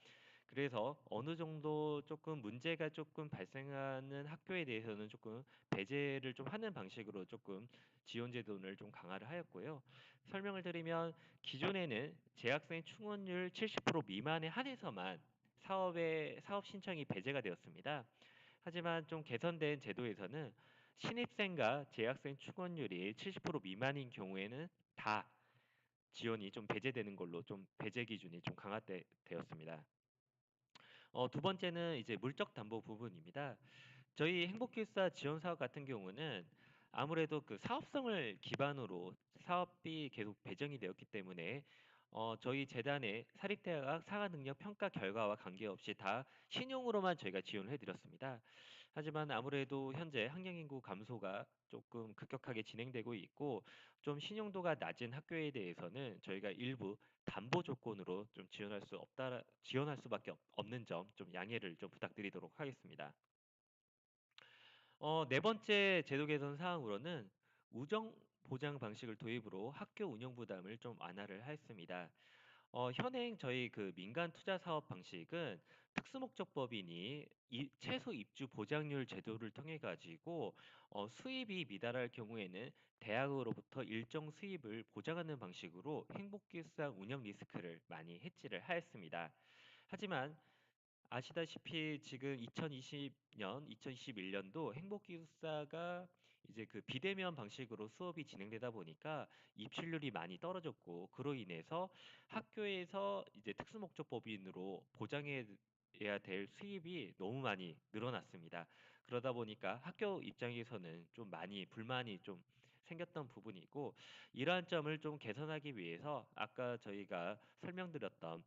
그래서 어느 정도 조금 문제가 조금 발생하는 학교에 대해서는 조금 배제를 좀 하는 방식으로 조금 지원 제도를 좀 강화를 하였고요. 설명을 드리면, 기존에는 재학생 충원율 70% 미만에 한해서만 사업 신청이 배제가 되었습니다. 하지만 좀 개선된 제도에서는 신입생과 재학생 충원율이 70% 미만인 경우에는 다 지원이 좀 배제되는 걸로 좀 배제 기준이 좀 강화되었습니다. 두 번째는 이제 물적 담보 부분입니다. 저희 행복기숙사 지원 사업 같은 경우는 아무래도 그 사업성을 기반으로 사업비 계속 배정이 되었기 때문에 저희 재단의 사립대학 상하능력 평가 결과와 관계없이 다 신용으로만 저희가 지원을 해드렸습니다. 하지만 아무래도 현재 학령인구 감소가 조금 급격하게 진행되고 있고, 좀 신용도가 낮은 학교에 대해서는 저희가 일부 담보 조건으로 좀 지원할 수밖에 없는 점 좀 양해를 좀 부탁드리도록 하겠습니다. 네 번째 제도 개선 사항으로는 우정 보장 방식을 도입으로 학교 운영 부담을 좀 완화를 하였습니다. 현행 저희 그 민간 투자 사업 방식은 특수목적법인이 최소 입주 보장률 제도를 통해 가지고 수입이 미달할 경우에는 대학으로부터 일정 수입을 보장하는 방식으로 행복기숙사 운영 리스크를 많이 해지를 하였습니다. 하지만 아시다시피 지금 2020년, 2021년도 행복기숙사가 이제 그 비대면 방식으로 수업이 진행되다 보니까 입출률이 많이 떨어졌고, 그로 인해서 학교에서 이제 특수목적법인으로 보장해야 될 수입이 너무 많이 늘어났습니다. 그러다 보니까 학교 입장에서는 좀 많이 불만이 좀 생겼던 부분이고, 이러한 점을 좀 개선하기 위해서 아까 저희가 설명드렸던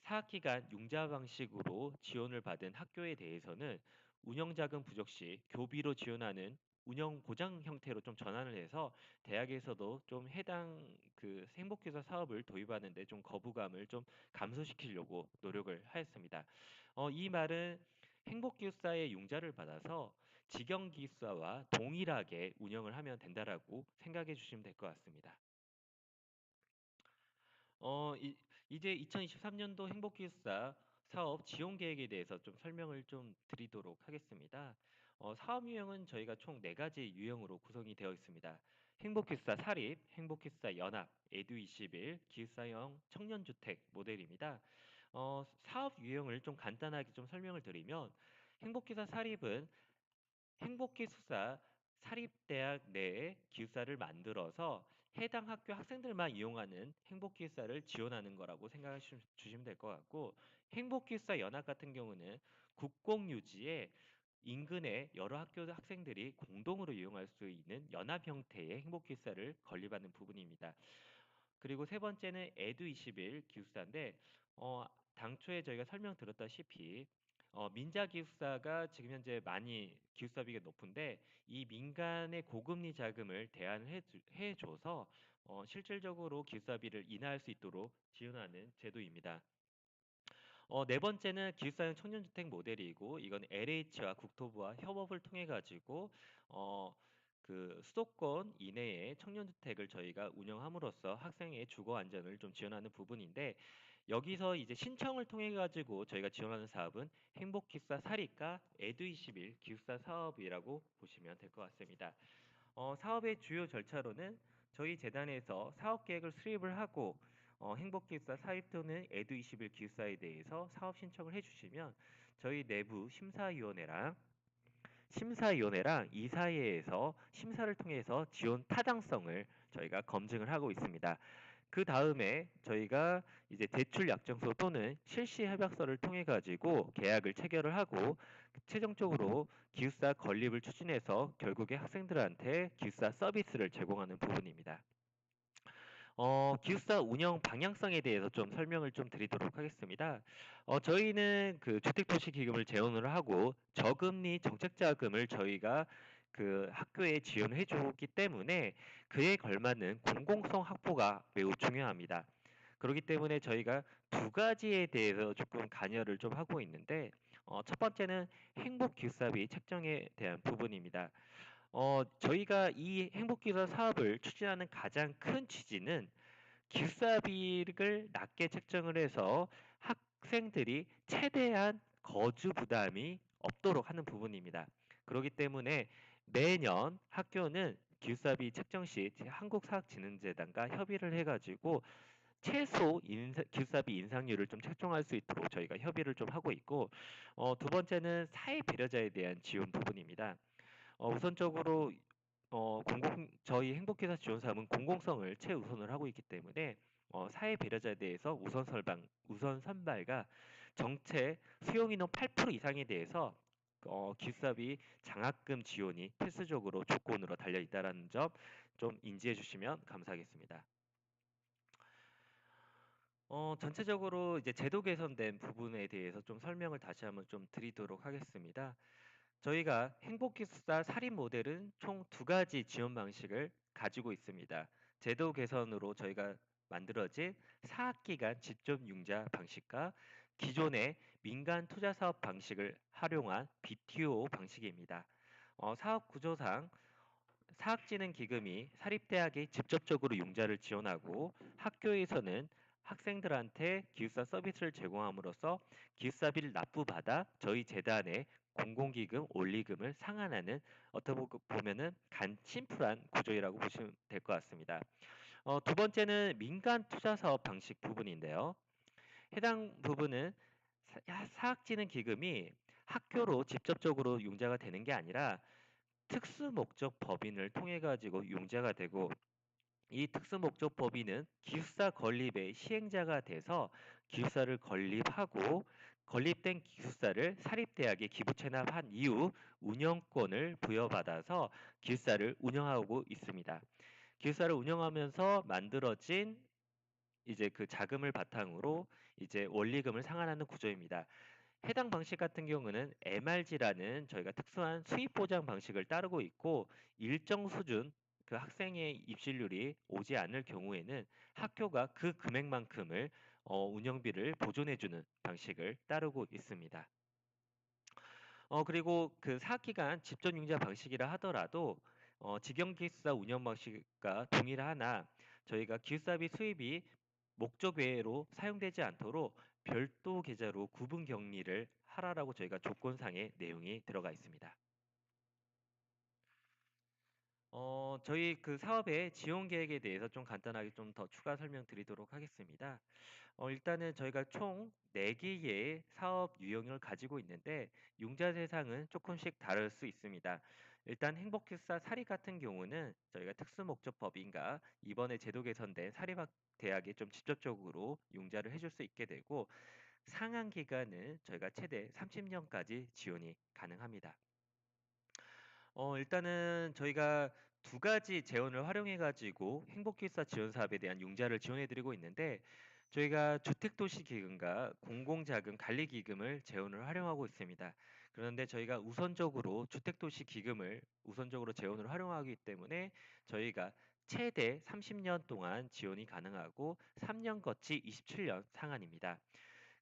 사학기간 융자 방식으로 지원을 받은 학교에 대해서는 운영자금 부족 시 교비로 지원하는 운영 보장 형태로 좀 전환을 해서 대학에서도 좀 해당 그 행복교사 사업을 도입하는데 좀 거부감을 좀 감소시키려고 노력을 하였습니다. 이 말은 행복교사의 융자를 받아서 직영 기숙사와 동일하게 운영을 하면 된다라고 생각해 주시면 될 것 같습니다. 이제 2023년도 행복기숙사 사업 지원 계획에 대해서 좀 설명을 좀 드리도록 하겠습니다. 사업 유형은 저희가 총 4가지 유형으로 구성이 되어 있습니다. 행복기숙사 사립, 행복기숙사 연합, 에듀21, 기숙사형 청년주택 모델입니다. 사업 유형을 좀 간단하게 좀 설명을 드리면 행복기숙사 사립은 행복기숙사 사립대학 내에 기숙사를 만들어서 해당 학교 학생들만 이용하는 행복기숙사를 지원하는 거라고 생각해 주시면 될 것 같고, 행복기숙사 연합 같은 경우는 국공유지에 인근의 여러 학교 학생들이 공동으로 이용할 수 있는 연합 형태의 행복기숙사를 건립하는 부분입니다. 그리고 세 번째는 에듀21 기숙사인데, 당초에 저희가 설명드렸다시피 민자 기숙사가 지금 현재 많이 기숙사비가 높은데, 이 민간의 고금리 자금을 대안을 해줘서 실질적으로 기숙사비를 인하할 수 있도록 지원하는 제도입니다. 네 번째는 기숙사형 청년주택 모델이고, 이건 LH와 국토부와 협업을 통해 가지고 수도권 이내의 청년주택을 저희가 운영함으로써 학생의 주거 안전을 좀 지원하는 부분인데, 여기서 이제 신청을 통해 가지고 저희가 지원하는 사업은 행복기숙사 사립과 에듀21 기숙사 사업이라고 보시면 될 것 같습니다. 사업의 주요 절차로는 저희 재단에서 사업 계획을 수립을 하고 행복기숙사 사입 또는 에듀21 기숙사에 대해서 사업 신청을 해주시면 저희 내부 심사위원회랑 이사회에서 심사를 통해서 지원 타당성을 저희가 검증을 하고 있습니다. 그 다음에 저희가 이제 대출 약정서 또는 실시 협약서를 통해 가지고 계약을 체결을 하고 최종적으로 기숙사 건립을 추진해서 결국에 학생들한테 기숙사 서비스를 제공하는 부분입니다. 기숙사 운영 방향성에 대해서 좀 설명을 좀 드리도록 하겠습니다. 저희는 그 주택도시기금을 제원을 하고 저금리 정책자금을 저희가 그 학교에 지원을 해주기 때문에 그에 걸맞는 공공성 확보가 매우 중요합니다. 그렇기 때문에 저희가 두 가지에 대해서 조금 관여를 좀 하고 있는데, 첫 번째는 행복 기숙사비 책정에 대한 부분입니다. 저희가 이 행복기숙사 사업을 추진하는 가장 큰 취지는 기숙사비를 낮게 책정을 해서 학생들이 최대한 거주 부담이 없도록 하는 부분입니다. 그렇기 때문에 매년 학교는 기숙사비 책정 시 한국사학진흥재단과 협의를 해가지고 최소 기숙사비 인상률을 좀 책정할 수 있도록 저희가 협의를 좀 하고 있고, 두 번째는 사회 배려자에 대한 지원 부분입니다. 우선적으로 저희 행복회사 지원사업은 공공성을 최우선을 하고 있기 때문에 사회 배려자에 대해서 우선 선발과 정책 수용 인원 8% 이상에 대해서 기숙사비 장학금 지원이 필수적으로 조건으로 달려 있다는 점 좀 인지해 주시면 감사하겠습니다. 전체적으로 이제 제도 개선된 부분에 대해서 좀 설명을 다시 한번 좀 드리도록 하겠습니다. 저희가 행복기숙사 사립 모델은 총 두 가지 지원 방식을 가지고 있습니다. 제도 개선으로 저희가 만들어진 사학기간 직접 융자 방식과 기존의 민간 투자 사업 방식을 활용한 BTO 방식입니다. 사업 구조상 사학진흥기금이 사립대학에 직접적으로 융자를 지원하고 학교에서는 학생들한테 기숙사 서비스를 제공함으로써 기숙사비를 납부받아 저희 재단에 공공기금, 올리금을 상환하는 어떻게 보면은 심플한 구조이라고 보시면 될 것 같습니다. 두 번째는 민간 투자 사업 방식 부분인데요. 해당 부분은 사학진흥기금이 학교로 직접적으로 융자가 되는 게 아니라 특수목적 법인을 통해 가지고 융자가 되고, 이 특수목적 법인은 기숙사 건립의 시행자가 돼서 기숙사를 건립하고 건립된 기숙사를 사립대학에 기부 체납한 이후 운영권을 부여받아서 기숙사를 운영하고 있습니다. 기숙사를 운영하면서 만들어진 이제 그 자금을 바탕으로 이제 원리금을 상환하는 구조입니다. 해당 방식 같은 경우는 MRG라는 저희가 특수한 수입 보장 방식을 따르고 있고, 일정 수준 그 학생의 입실률이 오지 않을 경우에는 학교가 그 금액만큼을 운영비를 보존해주는 방식을 따르고 있습니다. 그리고 그 사업 기간 집전 융자 방식이라 하더라도 직영 기숙사 운영 방식과 동일하나 저희가 기숙사비 수입이 목적 외로 사용되지 않도록 별도 계좌로 구분 격리를 하라라고 저희가 조건상의 내용이 들어가 있습니다. 저희 그 사업의 지원 계획에 대해서 좀 간단하게 좀 더 추가 설명드리도록 하겠습니다. 일단은 저희가 총 4개의 사업 유형을 가지고 있는데 융자 대상은 조금씩 다를 수 있습니다. 일단 행복교사 사립 같은 경우는 저희가 특수목적법인과 이번에 제도 개선된 사립대학에 좀 직접적으로 융자를 해줄 수 있게 되고 상한 기간은 저희가 최대 30년까지 지원이 가능합니다. 일단은 저희가 두 가지 재원을 활용해 가지고 행복기숙사 지원 사업에 대한 융자를 지원해 드리고 있는데 저희가 주택도시기금과 공공자금 관리기금을 재원을 활용하고 있습니다. 그런데 저희가 우선적으로 주택도시기금을 우선적으로 재원을 활용하기 때문에 저희가 최대 30년 동안 지원이 가능하고 3년 거치 27년 상한입니다.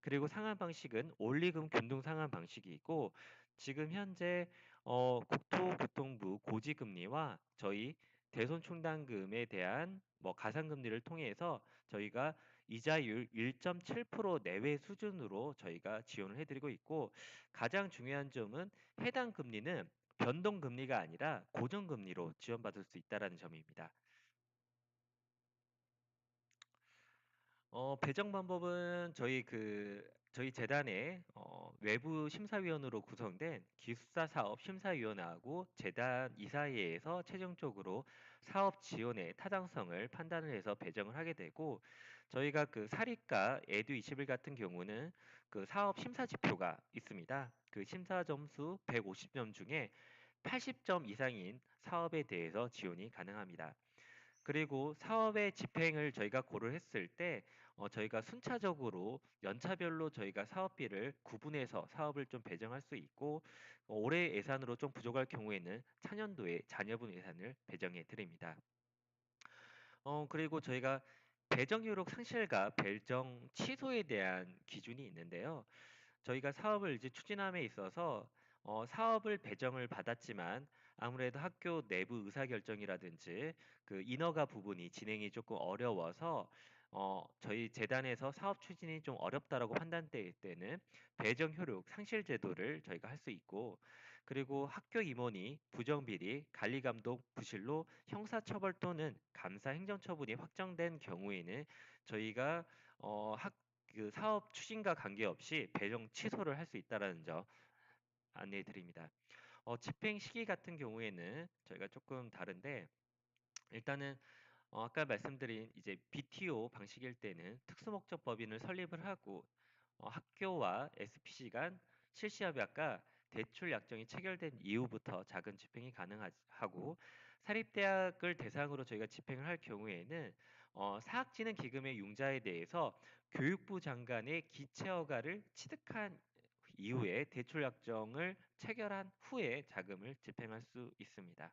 그리고 상한 방식은 올리금 균등 상한 방식이 있고 지금 현재 국토교통부 고지금리와 저희 대손충당금에 대한 뭐 가산금리를 통해서 저희가 이자율 1.7% 내외 수준으로 저희가 지원을 해드리고 있고 가장 중요한 점은 해당 금리는 변동금리가 아니라 고정금리로 지원받을 수 있다는 점입니다. 배정 방법은 저희 재단의 외부 심사위원으로 구성된 기숙사 사업 심사위원회하고 재단 이사회에서 최종적으로 사업 지원의 타당성을 판단을 해서 배정을 하게 되고 저희가 그 사립과 에듀 21 같은 경우는 그 사업 심사 지표가 있습니다. 그 심사 점수 150점 중에 80점 이상인 사업에 대해서 지원이 가능합니다. 그리고 사업의 집행을 저희가 고려를 했을 때 저희가 순차적으로 연차별로 저희가 사업비를 구분해서 사업을 좀 배정할 수 있고 올해 예산으로 좀 부족할 경우에는 차년도에 자녀분 예산을 배정해 드립니다. 그리고 저희가 배정 효력 상실과 배정 취소에 대한 기준이 있는데요. 저희가 사업을 이제 추진함에 있어서 사업을 배정을 받았지만 아무래도 학교 내부 의사결정이라든지 그 인허가 부분이 진행이 조금 어려워서 저희 재단에서 사업 추진이 좀 어렵다라고 판단될 때는 배정 효력 상실 제도를 저희가 할 수 있고 그리고 학교 임원이 부정비리, 관리감독 부실로 형사처벌 또는 감사 행정처분이 확정된 경우에는 저희가 그 사업 추진과 관계없이 배정 취소를 할 수 있다라는 점 안내해 드립니다. 집행 시기 같은 경우에는 저희가 조금 다른데 일단은 아까 말씀드린 이제 BTO 방식일 때는 특수목적 법인을 설립을 하고 학교와 SPC 간 실시협약과 대출 약정이 체결된 이후부터 작은 집행이 가능하고 사립대학을 대상으로 저희가 집행을 할 경우에는 사학진흥기금의 융자에 대해서 교육부 장관의 기체허가를 취득한 이후에 대출 약정을 체결한 후에 자금을 집행할 수 있습니다.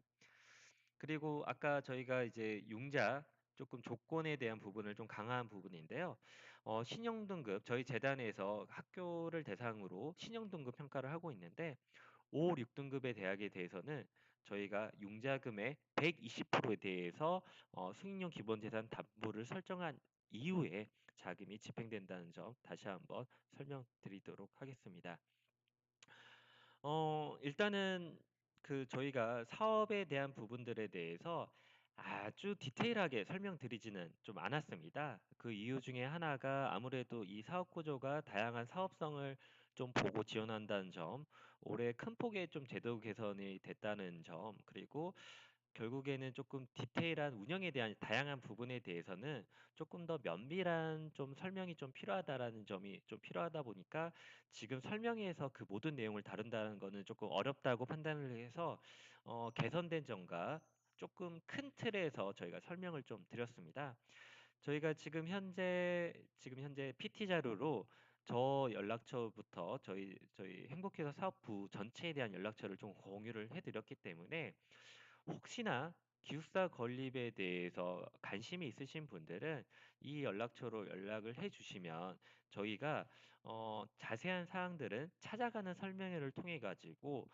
그리고 아까 저희가 이제 융자 조금 조건에 대한 부분을 좀 강화한 부분인데요. 신용등급 저희 재단에서 학교를 대상으로 신용등급 평가를 하고 있는데 5, 6등급의 대학에 대해서는 저희가 융자금의 120%에 대해서 수익용 기본재산 담보를 설정한 이후에 자금이 집행된다는 점 다시 한번 설명드리도록 하겠습니다. 일단은 그 저희가 사업에 대한 부분들에 대해서 아주 디테일하게 설명드리지는 좀 않았습니다. 그 이유 중에 하나가 아무래도 이 사업 구조가 다양한 사업성을 좀 보고 지원한다는 점, 올해 큰 폭의 좀 제도 개선이 됐다는 점, 그리고 결국에는 조금 디테일한 운영에 대한 다양한 부분에 대해서는 조금 더 면밀한 좀 설명이 좀 필요하다라는 점이 좀 필요하다 보니까 지금 설명에서 그 모든 내용을 다룬다는 거는 조금 어렵다고 판단을 해서 개선된 점과 조금 큰 틀에서 저희가 설명을 좀 드렸습니다. 저희가 지금 현재 PT 자료로 저 연락처부터 저희 행복회사 사업부 전체에 대한 연락처를 좀 공유를 해드렸기 때문에 혹시나 기숙사 건립에 대해서 관심이 있으신 분들은 이 연락처로 연락을 해 주시면 저희가 자세한 사항들은 찾아가는 설명회를 통해 가지고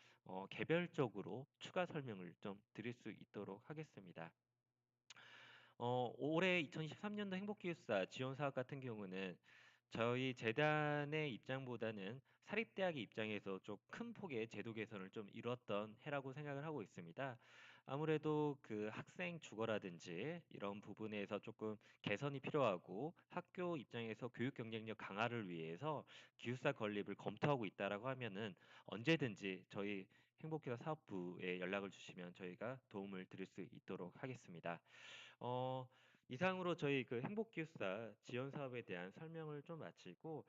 개별적으로 추가 설명을 좀 드릴 수 있도록 하겠습니다. 올해 2023년도 행복기숙사 지원 사업 같은 경우는 저희 재단의 입장보다는 사립대학의 입장에서 좀 큰 폭의 제도 개선을 좀 이뤘던 해라고 생각을 하고 있습니다. 아무래도 그 학생 주거라든지 이런 부분에서 조금 개선이 필요하고 학교 입장에서 교육 경쟁력 강화를 위해서 기숙사 건립을 검토하고 있다라고 하면은 언제든지 저희 행복기숙사 사업부에 연락을 주시면 저희가 도움을 드릴 수 있도록 하겠습니다. 어, 이상으로 저희 그 행복기숙사 지원 사업에 대한 설명을 좀 마치고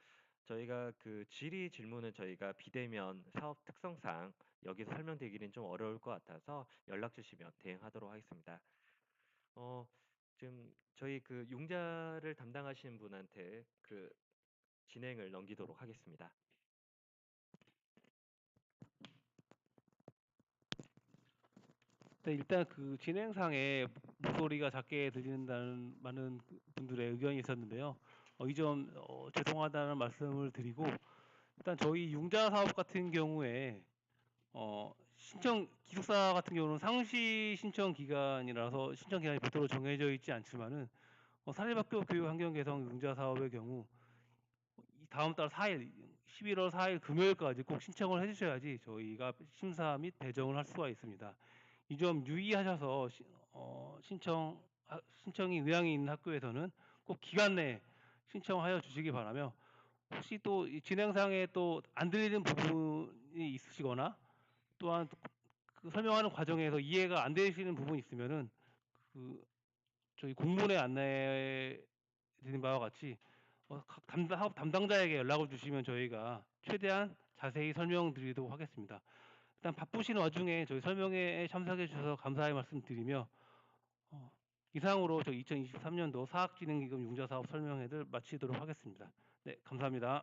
저희가 그 질의 질문은 저희가 비대면 사업 특성상 여기서 설명드리기는 좀 어려울 것 같아서 연락 주시면 대응하도록 하겠습니다. 어, 지금 저희 그 융자를 담당하시는 분한테 그 진행을 넘기도록 하겠습니다. 네, 일단 그 진행상에 목소리가 작게 들린다는 많은 분들의 의견이 있었는데요. 이 점 죄송하다는 말씀을 드리고, 일단 저희 융자 사업 같은 경우에 신청 기숙사 같은 경우는 상시 신청 기간이라서 신청 기간이 별도로 정해져 있지 않지만은 사립학교 교육 환경 개선 융자 사업의 경우 이 다음 달 4일 11월 4일 금요일까지 꼭 신청을 해주셔야지 저희가 심사 및 배정을 할 수가 있습니다. 이 점 유의하셔서 신청이 의향이 있는 학교에서는 꼭 기간 내에 신청하여 주시기 바라며, 혹시 또 이 진행상에 또 안 들리는 부분이 있으시거나 또한 그 설명하는 과정에서 이해가 안 되시는 부분이 있으면은 그 저희 공문에 안내해 드린 바와 같이 각 사업 담당자에게 연락을 주시면 저희가 최대한 자세히 설명드리도록 하겠습니다. 일단 바쁘신 와중에 저희 설명회에 참석해 주셔서 감사의 말씀드리며, 어, 이상으로 저 2023년도 사학진흥기금 융자사업 설명회를 마치도록 하겠습니다. 네, 감사합니다.